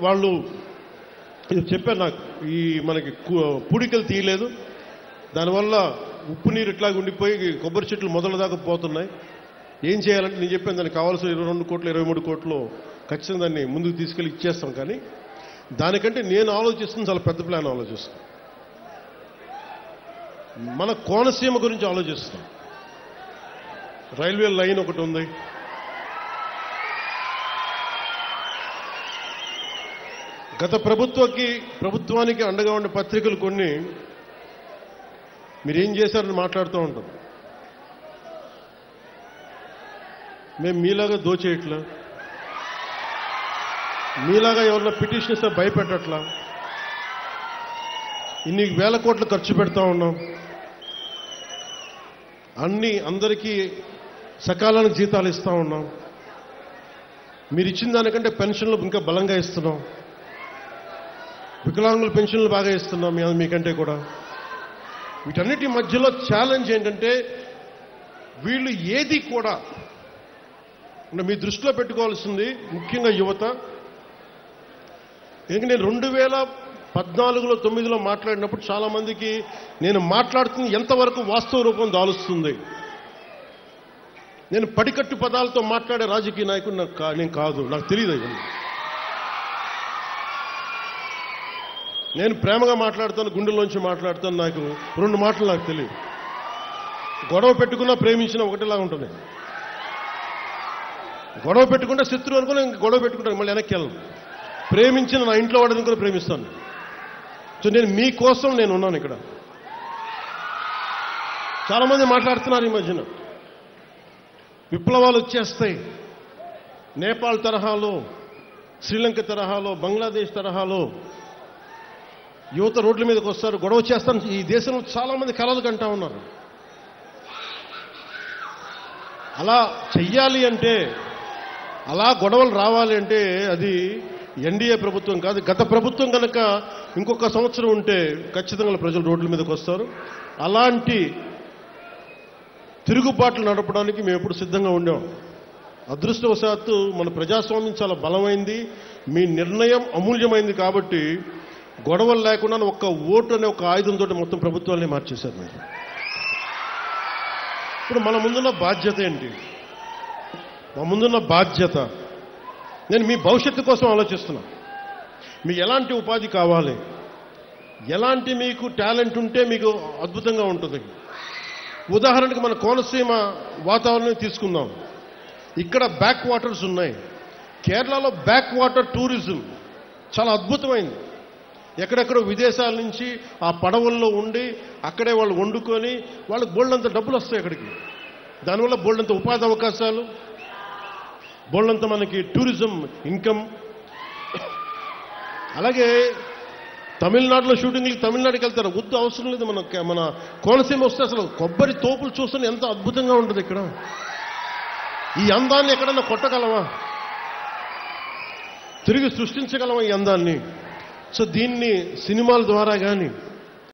వాళ్ళు చెప్పారు నాకు, ఈ మనకి పుడికలు తీయలేదు, దానివల్ల ఉప్పు నీరు ఇట్లాగ ఉండిపోయి కొబ్బరి చెట్లు మొదల దాకా పోతున్నాయి. ఏం చేయాలంటే నేను చెప్పాను, దానికి కావాల్సిన 22 కోట్లు 23 కోట్లు ఖచ్చితంగా దాన్ని ముందుకు తీసుకెళ్ళి ఇచ్చేస్తాం. కానీ దానికంటే నేను ఆలోచిస్తుంది చాలా పెద్ద ప్లాన్ ఆలోచిస్తాను. మన కోనసీమ గురించి ఆలోచిస్తాం. రైల్వే లైన్ ఒకటి ఉంది, గత ప్రభుత్వానికి అండగా ఉండే పత్రికలు కొన్ని మీరేం చేశారని మాట్లాడుతూ ఉంటాం. మేము మీలాగా దోచేయట్లా, మీలాగా ఎవరన్నా పిటిషన్ ఇస్తే భయపెట్టట్లా, ఇన్ని వేల కోట్లు ఖర్చు పెడతా ఉన్నాం, అందరికీ సకాలానికి జీతాలు ఇస్తా ఉన్నాం, మీరు ఇచ్చిన దానికంటే పెన్షన్లు ఇంకా బలంగా ఇస్తున్నాం, వికలాంగుల పెన్షన్లు బాగా ఇస్తున్నాం మీకంటే కూడా. వీటన్నిటి మధ్యలో ఛాలెంజ్ ఏంటంటే వీళ్ళు ఏది కూడా మీ దృష్టిలో పెట్టుకోవాల్సింది ముఖ్యంగా యువత. ఎందుకంటే నేను 2014లో 9లో మాట్లాడినప్పుడు చాలా మందికి నేను మాట్లాడుతున్న ఎంతవరకు వాస్తవ రూపం దాలుస్తుంది, నేను పడికట్టు పదాలతో మాట్లాడే రాజకీయ నాయకుడు నేను కాదు, నాకు తెలియదు. ఇవన్నీ నేను ప్రేమగా మాట్లాడతాను, గుండెల్లోంచి మాట్లాడతాను. నాకు 2 మాటలు నాకు తెలియదు. గొడవ పెట్టుకున్నా ప్రేమించినా ఒకటిలాగా ఉంటుంది. గొడవ పెట్టుకుంటే శత్రువు అనుకుని గొడవ పెట్టుకుంటాను, మళ్ళీ వెనక్కి వెళ్ళను. ప్రేమించిన నా ఇంట్లో వాడిని కూడా ప్రేమిస్తాను. సో నేను మీకోసం నేను ఉన్నాను ఇక్కడ. చాలా మంది మాట్లాడుతున్నారు ఈ మధ్యన విప్లవాలు వచ్చేస్తాయి, నేపాల్ తరహాలో, శ్రీలంక తరహాలో, బంగ్లాదేశ్ తరహాలో యువత రోడ్ల మీదకి వస్తారు, గొడవ చేస్తాను. ఈ దేశంలో చాలా మంది కలలు కంటా ఉన్నారు. అలా చెయ్యాలి అంటే, అలా గొడవలు రావాలి అంటే అది ఎన్డీఏ ప్రభుత్వం కాదు, గత ప్రభుత్వం కనుక ఇంకొక సంవత్సరం ఉంటే ఖచ్చితంగా ప్రజలు రోడ్ల మీదకి వస్తారు. అలాంటి తిరుగుబాట్లు నడపడానికి మేము ఎప్పుడు సిద్ధంగా ఉండాం. అదృష్టవశాత్తు మన ప్రజాస్వామ్యం చాలా బలమైంది, మీ నిర్ణయం అమూల్యమైంది. కాబట్టి గొడవలు లేకుండా ఒక్క ఓటు అనే ఒక ఆయుధంతో మొత్తం ప్రభుత్వాన్ని మార్చేశారు మీరు. ఇప్పుడు మన ముందున్న బాధ్యత ఏంటి? మా ముందున్న బాధ్యత, నేను మీ భవిష్యత్తు కోసం ఆలోచిస్తున్నా. మీకు ఎలాంటి ఉపాధి కావాలి, ఎలాంటి మీకు టాలెంట్ ఉంటే మీకు అద్భుతంగా ఉంటుంది. ఉదాహరణకు మన కోనసీమ వాతావరణం తీసుకుందాం. ఇక్కడ బ్యాక్ వాటర్స్ ఉన్నాయి. కేరళలో బ్యాక్ వాటర్ టూరిజం చాలా అద్భుతమైంది. ఎక్కడెక్కడో విదేశాల నుంచి ఆ పడవల్లో ఉండి అక్కడే వాళ్ళు వండుకొని వాళ్ళకి బోల్డంత డబ్బులు వస్తాయి అక్కడికి. దానివల్ల బోల్డంత ఉపాధి అవకాశాలు, బోల్డంత మనకి టూరిజం ఇన్కమ్. అలాగే తమిళనాడులో షూటింగ్కి తమిళనాడుకి వెళ్తారు, వద్దు అవసరం లేదు. మన కోనసీమ వస్తే అసలు కొబ్బరి తోపులు చూస్తే ఎంత అద్భుతంగా ఉంటుంది ఇక్కడ. ఈ అందాన్ని ఎక్కడన్నా కొట్టగలమా? తిరిగి సృష్టించగలమా ఈ అందాన్ని? సో దీన్ని సినిమాల ద్వారా కానీ